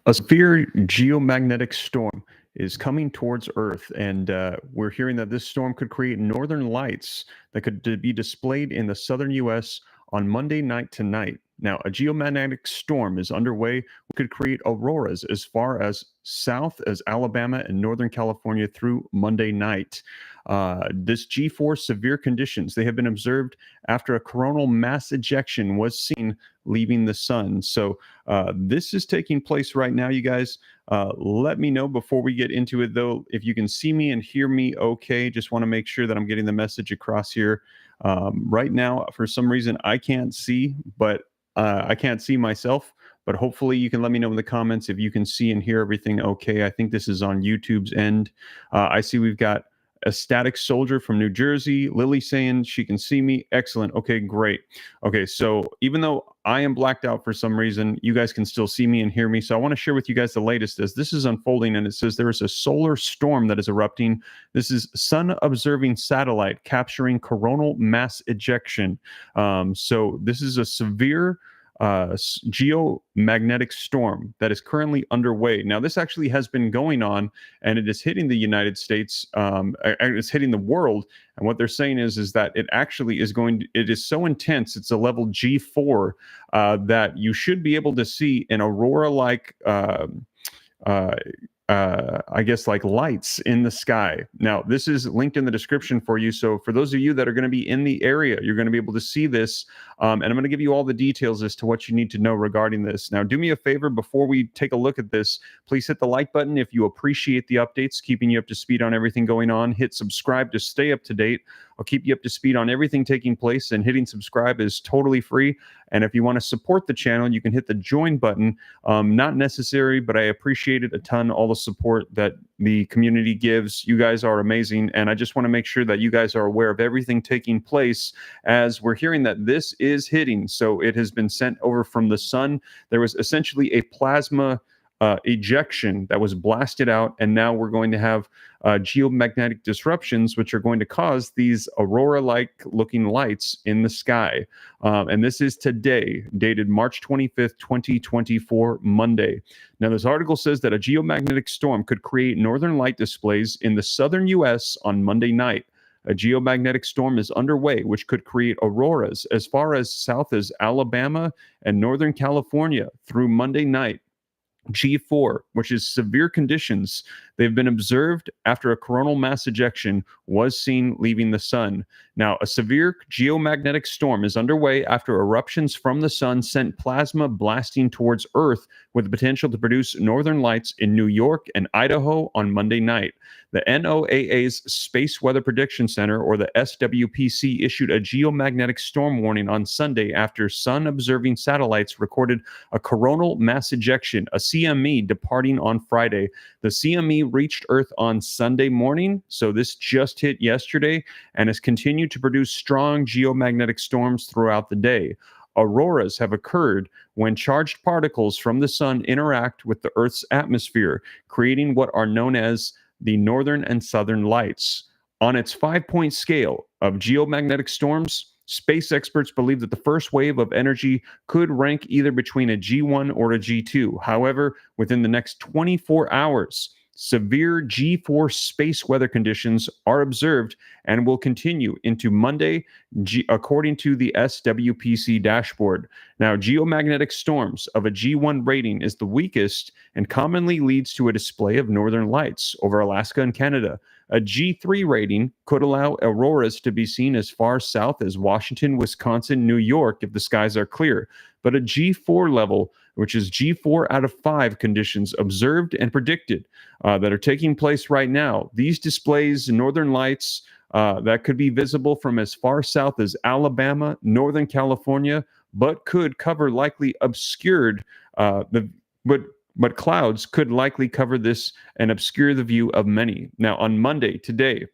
A severe geomagnetic storm is coming towards Earth, and we're hearing that this storm could create northern lights that could be displayed in the southern U.S. on Monday night tonight. Now, a geomagnetic storm is underway, which could create auroras as far as south as Alabama and Northern California through Monday night. This G4 severe conditions, they have been observed after a coronal mass ejection was seen leaving the sun. So this is taking place right now, you guys. Let me know before we get into it, though, if you can see me and hear me okay. Just want to make sure that I'm getting the message across here. Right now, for some reason, I can't see, but I can't see myself. But hopefully you can let me know in the comments if you can see and hear everything okay. I think this is on YouTube's end. I see we've got a static soldier from New Jersey. Lily saying she can see me. Excellent. Okay, great. Okay, so even though I am blacked out for some reason, you guys can still see me and hear me. So I want to share with you guys the latest as this is unfolding, and it says there is a solar storm that is erupting. This is sun observing satellite capturing coronal mass ejection. So this is a severe geomagnetic storm that is currently underway. Now, this actually has been going on, and it is hitting the United States. It's hitting the world. And what they're saying is that it actually is it is so intense. It's a level G4 that you should be able to see an aurora-like I guess like lights in the sky. Now, this is linked in the description for you. So for those of you that are going to be in the area, you're going to be able to see this. And I'm going to give you all the details as to what you need to know regarding this. Now, do me a favor before we take a look at this. Please hit the like button if you appreciate the updates, keeping you up to speed on everything going on. Hit subscribe to stay up to date. I'll keep you up to speed on everything taking place, and hitting subscribe is totally free. And if you want to support the channel, you can hit the join button. Not necessary, but I appreciate it a ton, all the support that the community gives. You guys are amazing, and I just want to make sure that you guys are aware of everything taking place as we're hearing that this is hitting. So it has been sent over from the sun. There was essentially a plasma ejection that was blasted out, and now we're going to have geomagnetic disruptions, which are going to cause these aurora-like looking lights in the sky. And this is today, dated March 25th, 2024, Monday. Now, this article says that a geomagnetic storm could create northern light displays in the southern U.S. on Monday night. A geomagnetic storm is underway, which could create auroras as far as south as Alabama and Northern California through Monday night. G4, which is severe conditions, they've been observed after a coronal mass ejection was seen leaving the sun. Now, a severe geomagnetic storm is underway after eruptions from the sun sent plasma blasting towards Earth with the potential to produce northern lights in New York and Idaho on Monday night. The NOAA's Space Weather Prediction Center, or the SWPC, issued a geomagnetic storm warning on Sunday after sun-observing satellites recorded a coronal mass ejection, a CME, departing on Friday. The CME reached Earth on Sunday morning, so this just hit yesterday, and has continued to produce strong geomagnetic storms throughout the day. Auroras have occurred when charged particles from the sun interact with the Earth's atmosphere, creating what are known as the northern and southern lights. On its 5-point scale of geomagnetic storms, space experts believe that the first wave of energy could rank either between a G1 or a G2. However, within the next 24 hours, severe G4 space weather conditions are observed and will continue into Monday, according to the SWPC dashboard. Now, geomagnetic storms of a G1 rating is the weakest and commonly leads to a display of northern lights over Alaska and Canada. A G3 rating could allow auroras to be seen as far south as Washington, Wisconsin, New York if the skies are clear. But a G4 level, which is G4 out of 5 conditions observed and predicted that are taking place right now, these displays northern lights that could be visible from as far south as Alabama, Northern California, but could cover likely obscured but clouds could likely cover this and obscure the view of many. Now, on Monday, today,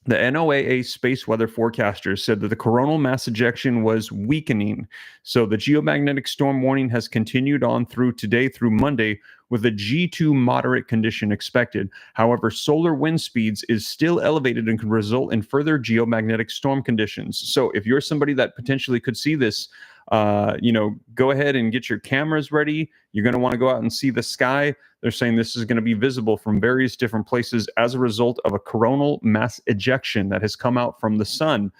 the NOAA space weather forecasters said that the coronal mass ejection was weakening. So the geomagnetic storm warning has continued on through today through Monday with a G2 moderate condition expected. However, solar wind speeds is still elevated and could result in further geomagnetic storm conditions. So if you're somebody that potentially could see this, go ahead and get your cameras ready. You're going to want to go out and see the sky. They're saying this is going to be visible from various different places as a result of a coronal mass ejection that has come out from the sun,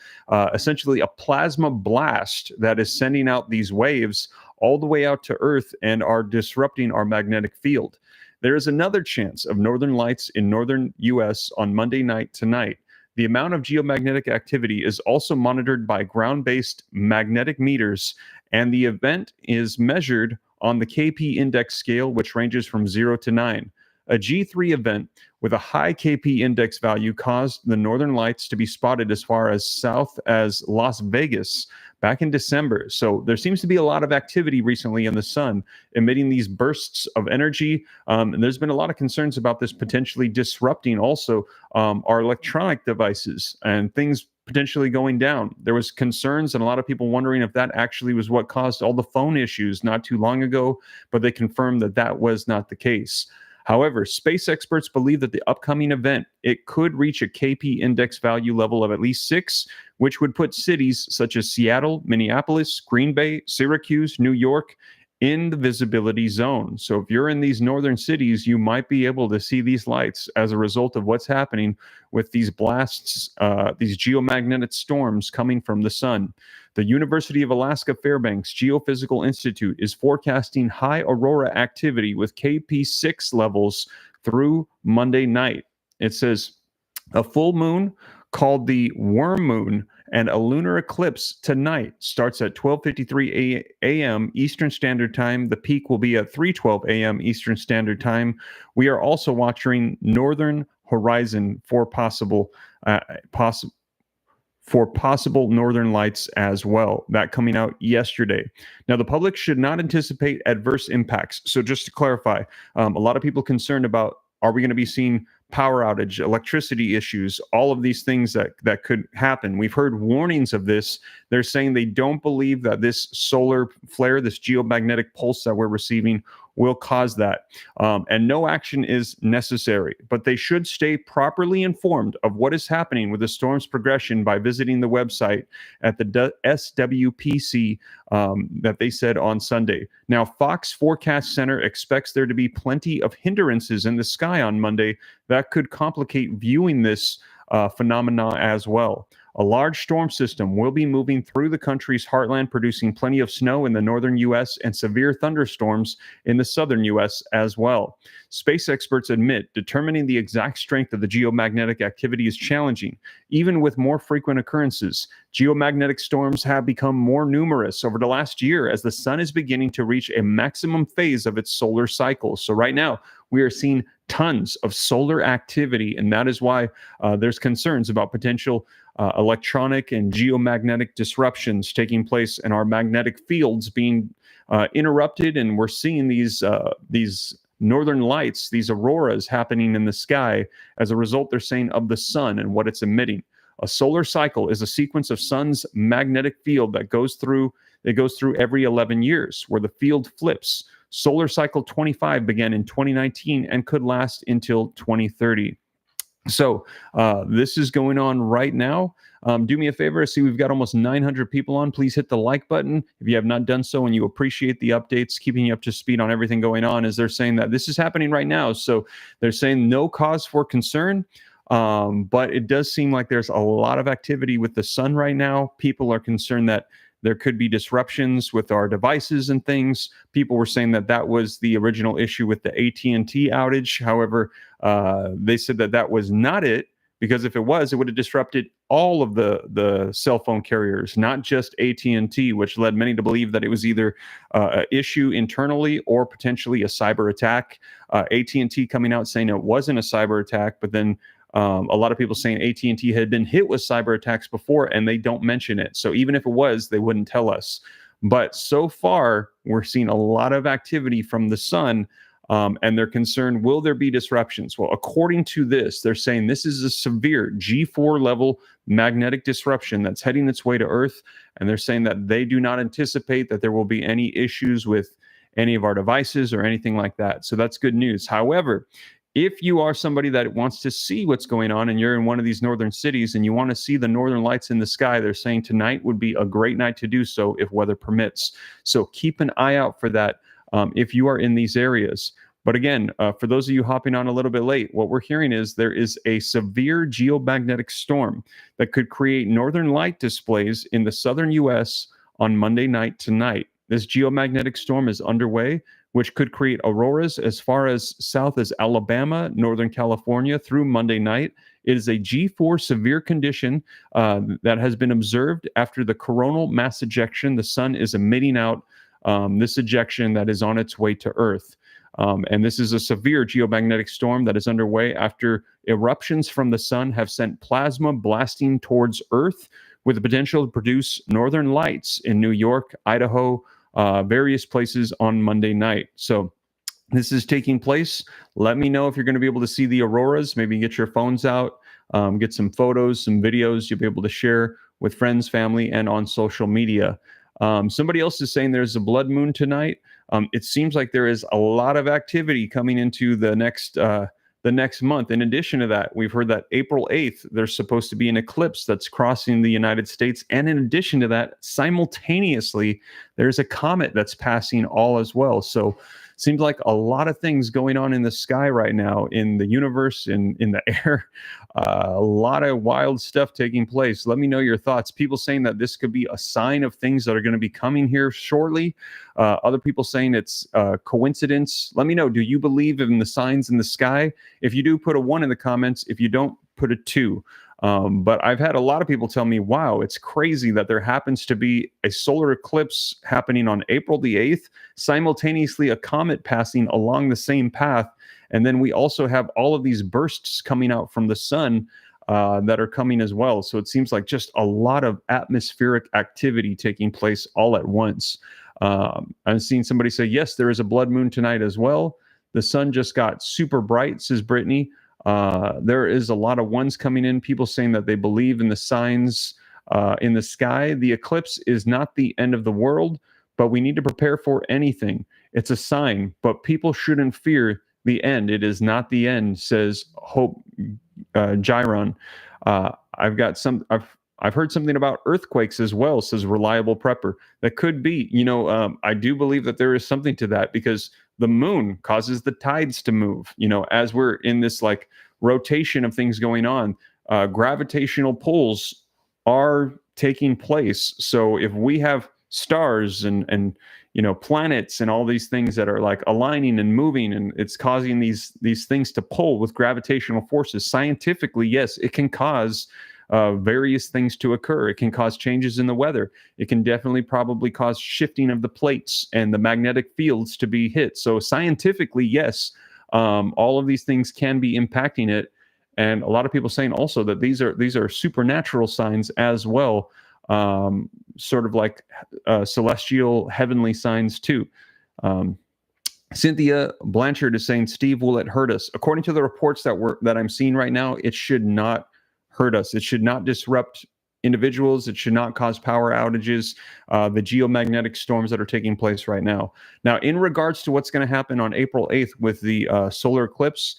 essentially a plasma blast that is sending out these waves all the way out to Earth and are disrupting our magnetic field. There is another chance of northern lights in northern U.S. on Monday night tonight. The amount of geomagnetic activity is also monitored by ground-based magnetic meters, and the event is measured on the KP index scale, which ranges from 0 to 9. A G3 event with a high KP index value caused the northern lights to be spotted as far as south as Las Vegas back in December. So there seems to be a lot of activity recently in the sun, emitting these bursts of energy. And there's been a lot of concerns about this potentially disrupting also our electronic devices and things potentially going down. There was concerns and a lot of people wondering if that actually was what caused all the phone issues not too long ago, but they confirmed that that was not the case. However, space experts believe that the upcoming event, it could reach a KP index value level of at least 6, which would put cities such as Seattle, Minneapolis, Green Bay, Syracuse, New York in the visibility zone. So if you're in these northern cities, you might be able to see these lights as a result of what's happening with these blasts, these geomagnetic storms coming from the sun. The University of Alaska Fairbanks Geophysical Institute is forecasting high aurora activity with KP6 levels through Monday night. It says a full moon called the worm moon and a lunar eclipse tonight starts at 12:53 a.m. Eastern Standard Time. The peak will be at 3:12 a.m. Eastern Standard Time. We are also watching northern horizon for possible northern lights as well. That coming out yesterday. Now, the public should not anticipate adverse impacts. So just to clarify, a lot of people concerned about, are we going to be seeing power outage, electricity issues, all of these things that could happen. We've heard warnings of this. They're saying they don't believe that this solar flare, this geomagnetic pulse that we're receiving will cause that. And no action is necessary, but they should stay properly informed of what is happening with the storm's progression by visiting the website at the SWPC that they said on Sunday. Now, Fox Forecast Center expects there to be plenty of hindrances in the sky on Monday that could complicate viewing this phenomena as well. A large storm system will be moving through the country's heartland, producing plenty of snow in the northern U.S. and severe thunderstorms in the southern U.S. as well. Space experts admit determining the exact strength of the geomagnetic activity is challenging. Even with more frequent occurrences, geomagnetic storms have become more numerous over the last year as the sun is beginning to reach a maximum phase of its solar cycle. So right now, we are seeing tons of solar activity, and that is why there's concerns about potential electronic and geomagnetic disruptions taking place and our magnetic fields being interrupted. And we're seeing these northern lights, these auroras happening in the sky as a result, they're saying, of the sun and what it's emitting. A solar cycle is a sequence of sun's magnetic field that goes through every 11 years, where the field flips. Solar cycle 25 began in 2019 and could last until 2030. So this is going on right now. Do me a favor. I see we've got almost 900 people on. Please hit the like button if you have not done so and you appreciate the updates, keeping you up to speed on everything going on, as they're saying that this is happening right now. So they're saying no cause for concern. But it does seem like there's a lot of activity with the sun right now. People are concerned that there could be disruptions with our devices and things. People were saying that that was the original issue with the AT&T outage. However, they said that that was not it, because if it was, it would have disrupted all of the cell phone carriers, not just AT&T, which led many to believe that it was either an issue internally or potentially a cyber attack. AT&T coming out saying it wasn't a cyber attack, but then a lot of people saying AT&T had been hit with cyber attacks before, and they don't mention it. So even if it was, they wouldn't tell us. But so far, we're seeing a lot of activity from the sun, and they're concerned, will there be disruptions? Well, according to this, they're saying this is a severe G4 level magnetic disruption that's heading its way to Earth, and they're saying that they do not anticipate that there will be any issues with any of our devices or anything like that. So that's good news. However, if you are somebody that wants to see what's going on and you're in one of these northern cities and you want to see the northern lights in the sky, they're saying tonight would be a great night to do so if weather permits. So keep an eye out for that if you are in these areas. But again, for those of you hopping on a little bit late, what we're hearing is there is a severe geomagnetic storm that could create northern light displays in the southern U.S. on Monday night tonight. This geomagnetic storm is underway, which could create auroras as far as south as Alabama, Northern California through Monday night. It is a G4 severe condition that has been observed after the coronal mass ejection. The sun is emitting out this ejection that is on its way to Earth. And this is a severe geomagnetic storm that is underway after eruptions from the sun have sent plasma blasting towards Earth with the potential to produce northern lights in New York, Idaho, various places on Monday night. So this is taking place. Let me know if you're going to be able to see the auroras. Maybe get your phones out, get some photos, some videos you'll be able to share with friends, family, and on social media. Somebody else is saying there's a blood moon tonight. It seems like there is a lot of activity coming into the next month. In addition to that, we've heard that April 8th, there's supposed to be an eclipse that's crossing the United States. And in addition to that, simultaneously, there's a comet that's passing all as well. So seems like a lot of things going on in the sky right now, in the universe, in the air. A lot of wild stuff taking place. Let me know your thoughts. People saying that this could be a sign of things that are going to be coming here shortly. Other people saying it's coincidence. Let me know. Do you believe in the signs in the sky? If you do, put a 1 in the comments. If you don't, put a 2. But I've had a lot of people tell me, wow, it's crazy that there happens to be a solar eclipse happening on April the 8th, simultaneously a comet passing along the same path. And then we also have all of these bursts coming out from the sun that are coming as well. So it seems like just a lot of atmospheric activity taking place all at once. I've seen somebody say, yes, there is a blood moon tonight as well. The sun just got super bright, says Brittany. There is a lot of ones coming in, people saying that they believe in the signs in the sky. The eclipse is not the end of the world, but we need to prepare for anything. It's a sign, but people shouldn't fear the end. It is not the end, says Hope Gyron. I've heard something about earthquakes as well, says Reliable Prepper. That could be, I do believe that there is something to that, because the moon causes the tides to move. As we're in this like rotation of things going on, gravitational pulls are taking place. So if we have stars and planets and all these things that are like aligning and moving, and it's causing these things to pull with gravitational forces, scientifically, yes, it can cause various things to occur. It can cause changes in the weather. It can definitely probably cause shifting of the plates and the magnetic fields to be hit. So scientifically, yes, all of these things can be impacting it. And a lot of people saying also that these are supernatural signs as well, sort of like celestial heavenly signs too. Cynthia Blanchard is saying, Steve, will it hurt us? According to the reports that I'm seeing right now, it should not hurt us. It should not disrupt individuals. It should not cause power outages, the geomagnetic storms that are taking place right now. Now, in regards to what's going to happen on April 8th with the solar eclipse,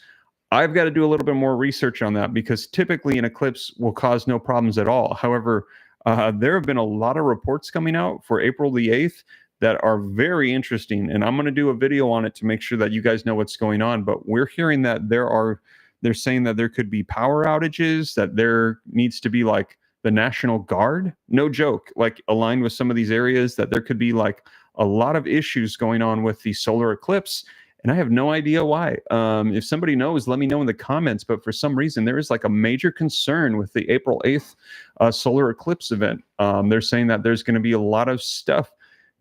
I've got to do a little bit more research on that, because typically an eclipse will cause no problems at all. However, there have been a lot of reports coming out for April the 8th that are very interesting, and I'm going to do a video on it to make sure that you guys know what's going on. But we're hearing that they're saying that there could be power outages, that there needs to be like the National Guard, no joke, like aligned with some of these areas, that there could be like a lot of issues going on with the solar eclipse. And I have no idea why. If somebody knows, let me know in the comments. But for some reason, there is like a major concern with the April 8th solar eclipse event. They're saying that there's going to be a lot of stuff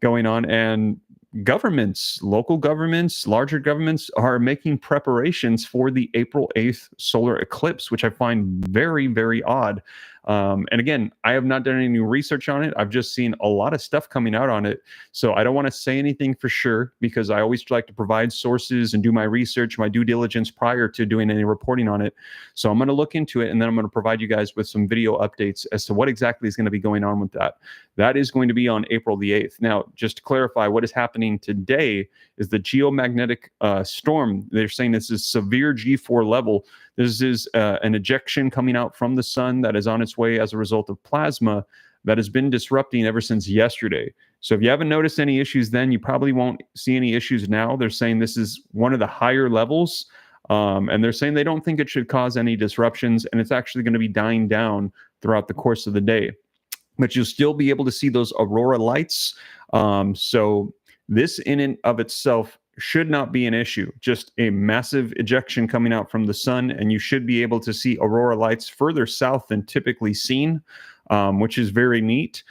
going on, and governments, local governments, larger governments are making preparations for the April 8th solar eclipse, which I find very, very odd. And again, I have not done any research on it. I've just seen a lot of stuff coming out on it. So I don't want to say anything for sure because I always like to provide sources and do my research, my due diligence prior to doing any reporting on it. So I'm going to look into it and then I'm going to provide you guys with some video updates as to what exactly is going to be going on with that. That is going to be on April the 8th. Now, just to clarify, what is happening today is the geomagnetic storm. They're saying this is severe G4 level. This is an ejection coming out from the sun that is on its way as a result of plasma that has been disrupting ever since yesterday. So if you haven't noticed any issues then, you probably won't see any issues now. They're saying this is one of the higher levels, and they're saying they don't think it should cause any disruptions, and it's actually going to be dying down throughout the course of the day. But you'll still be able to see those aurora lights. So this in and of itself should not be an issue. Just a massive ejection coming out from the sun, and you should be able to see aurora lights further south than typically seen, which is very neat.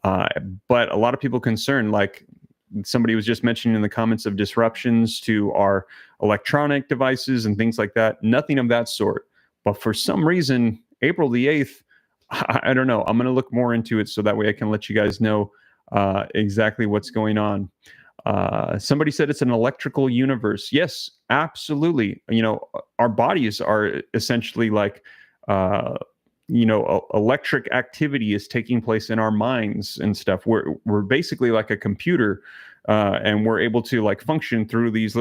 But a lot of people concerned, like somebody was just mentioning in the comments, of disruptions to our electronic devices and things like that. Nothing of that sort. But for some reason, April the 8th, I don't know. I'm going to look more into it so that way I can let you guys know exactly what's going on. Somebody said it's an electrical universe. Yes, absolutely. You know, our bodies are essentially like, electric activity is taking place in our minds and stuff. We're basically like a computer, and we're able to like function through these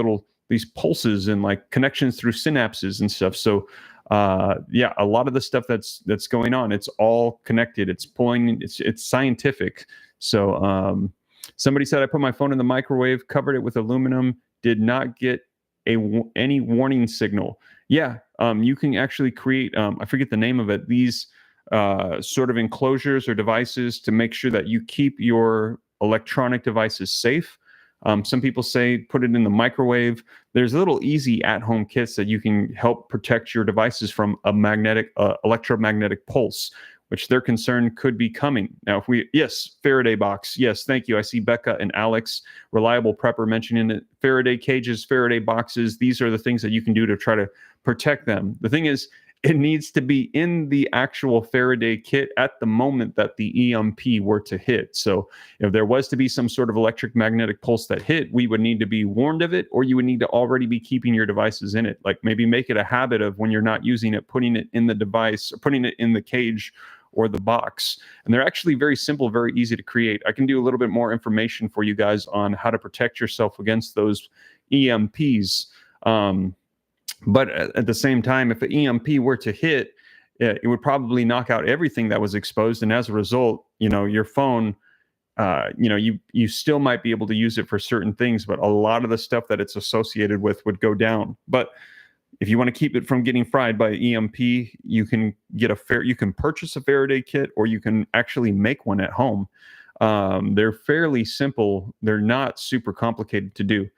pulses and like connections through synapses and stuff. So yeah, a lot of the stuff that's going on, it's all connected. It's scientific. So somebody said I put my phone in the microwave, covered it with aluminum, did not get any warning signal. Yeah, you can actually create, I forget the name of it, these sort of enclosures or devices to make sure that you keep your electronic devices safe. Some people say put it in the microwave. There's little easy at-home kits that you can help protect your devices from a electromagnetic pulse, which they're concerned could be coming. Now, yes, Faraday box. Yes, thank you. I see Becca and Alex, reliable prepper, mentioning it. Faraday cages, Faraday boxes. These are the things that you can do to try to protect them. The thing is, it needs to be in the actual Faraday kit at the moment that the EMP were to hit. So if there was to be some sort of electric magnetic pulse that hit, we would need to be warned of it, or you would need to already be keeping your devices in it. Like maybe make it a habit of when you're not using it, putting it in the device or putting it in the cage or the box. And they're actually very simple, very easy to create. I can do a little bit more information for you guys on how to protect yourself against those EMPs. But at the same time, if an EMP were to hit, it would probably knock out everything that was exposed. And as a result, your phone, you still might be able to use it for certain things, but a lot of the stuff that it's associated with would go down. But if you want to keep it from getting fried by EMP, you can purchase a Faraday kit, or you can actually make one at home. They're fairly simple. They're not super complicated to do.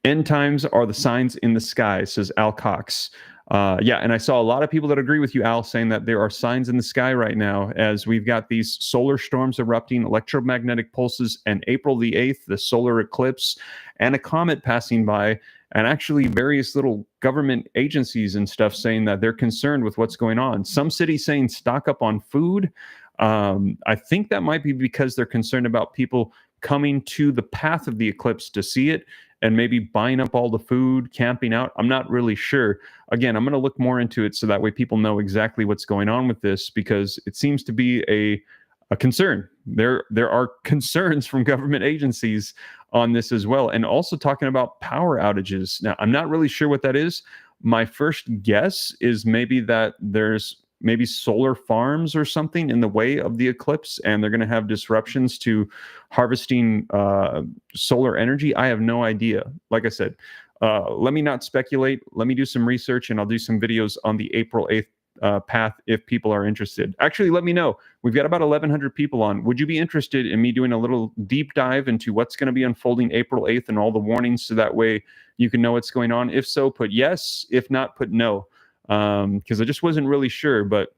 End times are the signs in the sky, says Al Cox. Yeah, and I saw a lot of people that agree with you, Al, saying that there are signs in the sky right now as we've got these solar storms erupting, electromagnetic pulses, and April the 8th, the solar eclipse, and a comet passing by, and actually various little government agencies and stuff saying that they're concerned with what's going on. Some cities saying stock up on food. I think that might be because they're concerned about people coming to the path of the eclipse to see it and maybe buying up all the food, camping out. I'm not really sure. Again, I'm going to look more into it so that way people know exactly what's going on with this, because it seems to be a concern. There are concerns from government agencies on this as well. And also talking about power outages. Now, I'm not really sure what that is. My first guess is maybe that there's maybe solar farms or something in the way of the eclipse, and they're going to have disruptions to harvesting solar energy. I have no idea. Like I said, let me not speculate. Let me do some research, and I'll do some videos on the April 8th path if people are interested. Actually, let me know. We've got about 1,100 people on. Would you be interested in me doing a little deep dive into what's going to be unfolding April 8th and all the warnings, so that way you can know what's going on? If so, put yes. If not, put no. Because I just wasn't really sure, but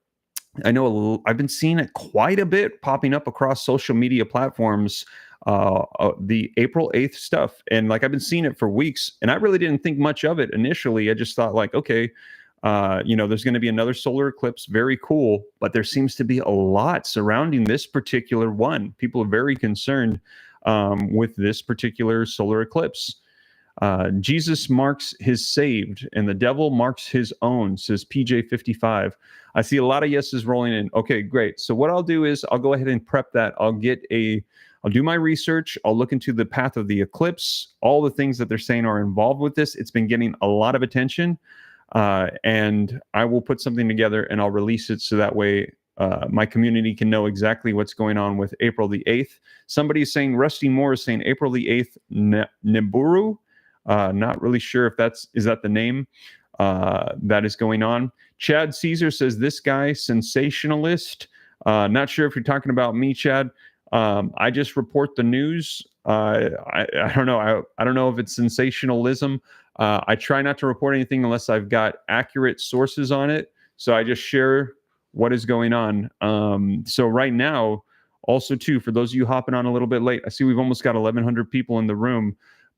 I know I've been seeing it quite a bit popping up across social media platforms, the April 8th stuff. And like, I've been seeing it for weeks, and I really didn't think much of it initially. I just thought like, okay, There's going to be another solar eclipse. Very cool. But there seems to be a lot surrounding this particular one. People are very concerned with this particular solar eclipse. Jesus marks his saved and the devil marks his own, says PJ55. I see a lot of yeses rolling in. Okay, great. So what I'll do is I'll go ahead and prep that. I'll do my research. I'll look into the path of the eclipse, all the things that they're saying are involved with this. It's been getting a lot of attention. And I will put something together and I'll release it so that way my community can know exactly what's going on with April the 8th. Somebody is saying, Rusty Moore is saying April the 8th, Nibiru. Not really sure if is that the name that is going on. Chad Caesar says, this guy, sensationalist. Not sure if you're talking about me, Chad. I just report the news. I don't know. I don't know if it's sensationalism. I try not to report anything unless I've got accurate sources on it. So I just share what is going on. So right now, also too, for those of you hopping on a little bit late, I see we've almost got 1,100 people in the room.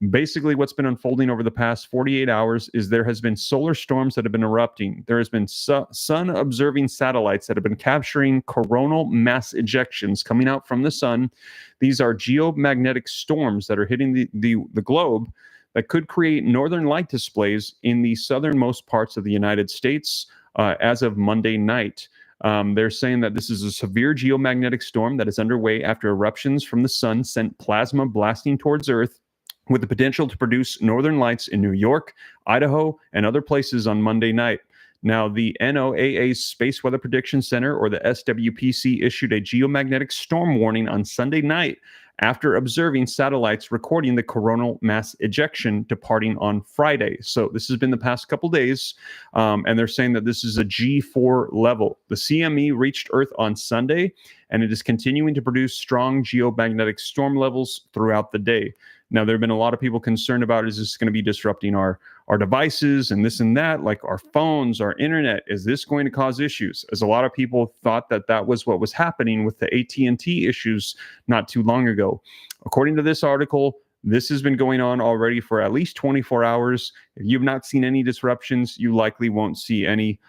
Basically, what's been unfolding over the past 48 hours is there has been solar storms that have been erupting. There has been sun-observing satellites that have been capturing coronal mass ejections coming out from the sun. These are geomagnetic storms that are hitting the globe that could create northern light displays in the southernmost parts of the United States as of Monday night. They're saying that this is a severe geomagnetic storm that is underway after eruptions from the sun sent plasma blasting towards Earth, with the potential to produce northern lights in New York, Idaho, and other places on Monday night. Now, the NOAA Space Weather Prediction Center, or the SWPC, issued a geomagnetic storm warning on Sunday night after observing satellites recording the coronal mass ejection departing on Friday. So this has been the past couple days, and they're saying that this is a G4 level. The CME reached Earth on Sunday, and it is continuing to produce strong geomagnetic storm levels throughout the day. Now, there have been a lot of people concerned about, is this going to be disrupting our devices and this and that, like our phones, our internet? Is this going to cause issues? As a lot of people thought that was what was happening with the AT&T issues not too long ago. According to this article, this has been going on already for at least 24 hours. If you've not seen any disruptions, you likely won't see any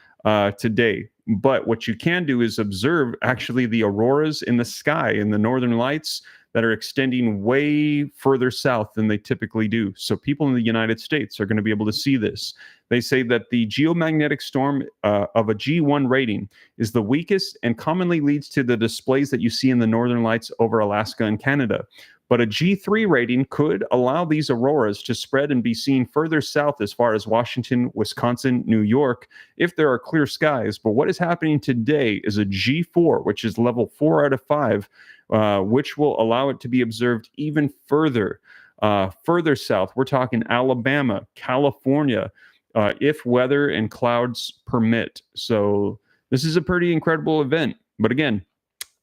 today. But what you can do is observe actually the auroras in the sky and the northern lights that are extending way further south than they typically do. So people in the United States are going to be able to see this. They say that the geomagnetic storm of a G1 rating is the weakest and commonly leads to the displays that you see in the northern lights over Alaska and Canada. But a G3 rating could allow these auroras to spread and be seen further south as far as Washington, Wisconsin, New York, if there are clear skies. But what is happening today is a G4, which is level 4 out of 5, which will allow it to be observed even further south. We're talking Alabama, California, if weather and clouds permit. So this is a pretty incredible event. But again,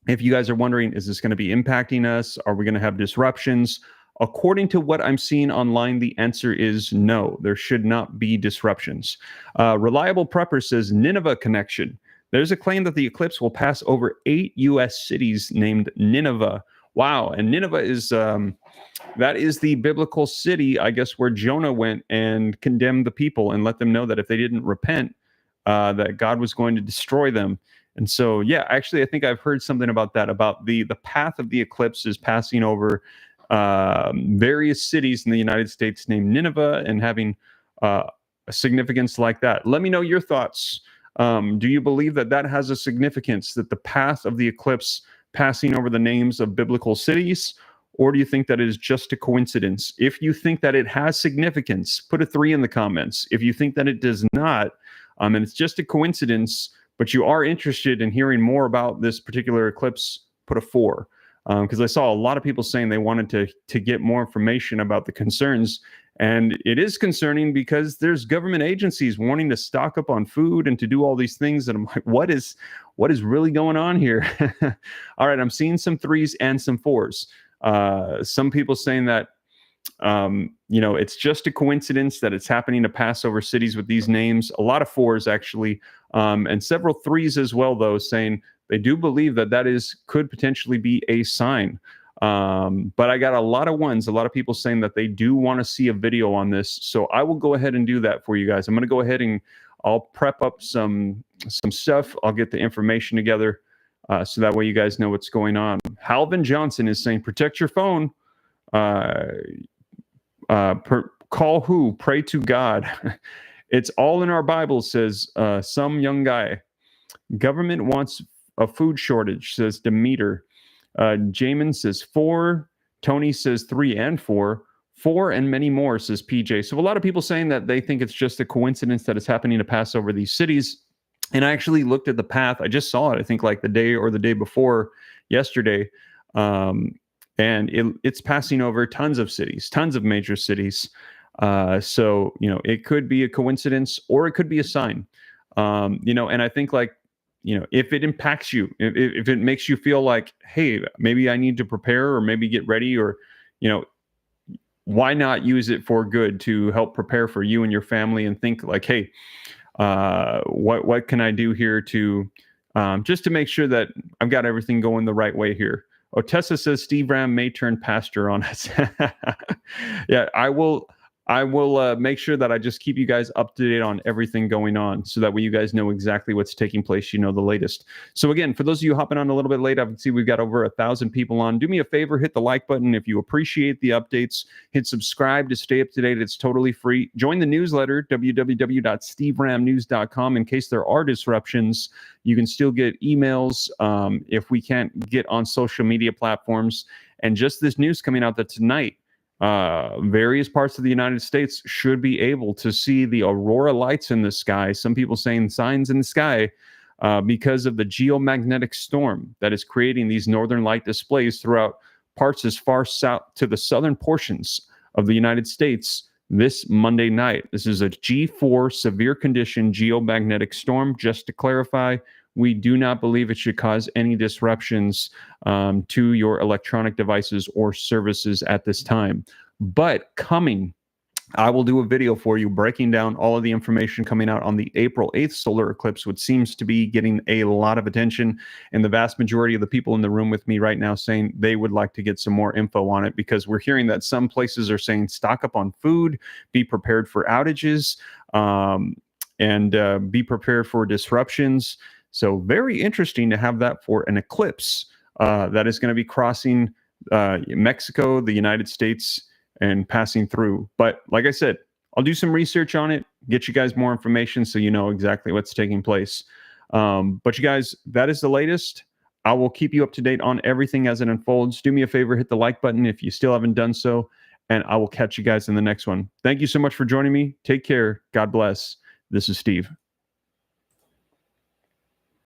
if you guys are wondering, is this going to be impacting us? Are we going to have disruptions? According to what I'm seeing online, the answer is no. There should not be disruptions. Reliable Prepper says Nineveh connection. There's a claim that the eclipse will pass over 8 U.S. cities named Nineveh. Wow. And Nineveh is that is the biblical city, I guess, where Jonah went and condemned the people and let them know that if they didn't repent, that God was going to destroy them. And so, yeah, actually, I think I've heard something about that, about the path of the eclipse is passing over various cities in the United States named Nineveh and having a significance like that. Let me know your thoughts. Do you believe that has a significance, that the path of the eclipse passing over the names of biblical cities, or do you think that it is just a coincidence? If you think that it has significance, put a 3 in the comments. If you think that it does not, and it's just a coincidence, but you are interested in hearing more about this particular eclipse, put a 4. Because I saw a lot of people saying they wanted to get more information about the concerns. And it is concerning because there's government agencies wanting to stock up on food and to do all these things. And I'm like, what is really going on here? All right, I'm seeing some 3s and some 4s. Some people saying that, it's just a coincidence that it's happening to pass over cities with these names. A lot of 4s, actually, and several 3s as well, though, saying they do believe that could potentially be a sign. But I got a lot of 1s, a lot of people saying that they do want to see a video on this. So I will go ahead and do that for you guys. I'm going to go ahead and I'll prep up some stuff. I'll get the information together so that way you guys know what's going on. Halvin Johnson is saying, protect your phone. Call who? Pray to God. It's all in our Bible, says some young guy. Government wants a food shortage, says Demeter. Jamin says 4. Tony says 3 and 4. 4 and many more, says PJ. So a lot of people saying that they think it's just a coincidence that it's happening to pass over these cities. And I actually looked at the path. I just saw it, I think like the day before yesterday. And it's passing over tons of cities, tons of major cities. So, it could be a coincidence or it could be a sign. And I think if it impacts you, if it makes you feel like, hey, maybe I need to prepare or maybe get ready or, why not use it for good to help prepare for you and your family and think like, hey, what can I do here to just to make sure that I've got everything going the right way here. Otessa says Steve Ram may turn pastor on us. Yeah, I will make sure that I just keep you guys up to date on everything going on so that way you guys know exactly what's taking place, the latest. So again, for those of you hopping on a little bit late, I can see we've got over 1,000 people on. Do me a favor, hit the like button if you appreciate the updates. Hit subscribe to stay up to date. It's totally free. Join the newsletter, www.steveramnews.com. In case there are disruptions, you can still get emails if we can't get on social media platforms. And just this news coming out that tonight, various parts of the United States should be able to see the Aurora lights in the sky. Some people saying signs in the sky because of the geomagnetic storm that is creating these northern light displays throughout parts as far south to the southern portions of the United States this Monday night. This is a G4 severe condition geomagnetic storm. Just to clarify, we do not believe it should cause any disruptions to your electronic devices or services at this time. But coming, I will do a video for you breaking down all of the information coming out on the April 8th solar eclipse, which seems to be getting a lot of attention. And the vast majority of the people in the room with me right now saying they would like to get some more info on it, because we're hearing that some places are saying stock up on food, be prepared for outages, and be prepared for disruptions. So very interesting to have that for an eclipse that is going to be crossing Mexico, the United States, and passing through. But like I said, I'll do some research on it, get you guys more information so you know exactly what's taking place. But you guys, that is the latest. I will keep you up to date on everything as it unfolds. Do me a favor, hit the like button if you still haven't done so, and I will catch you guys in the next one. Thank you so much for joining me. Take care. God bless. This is Steve.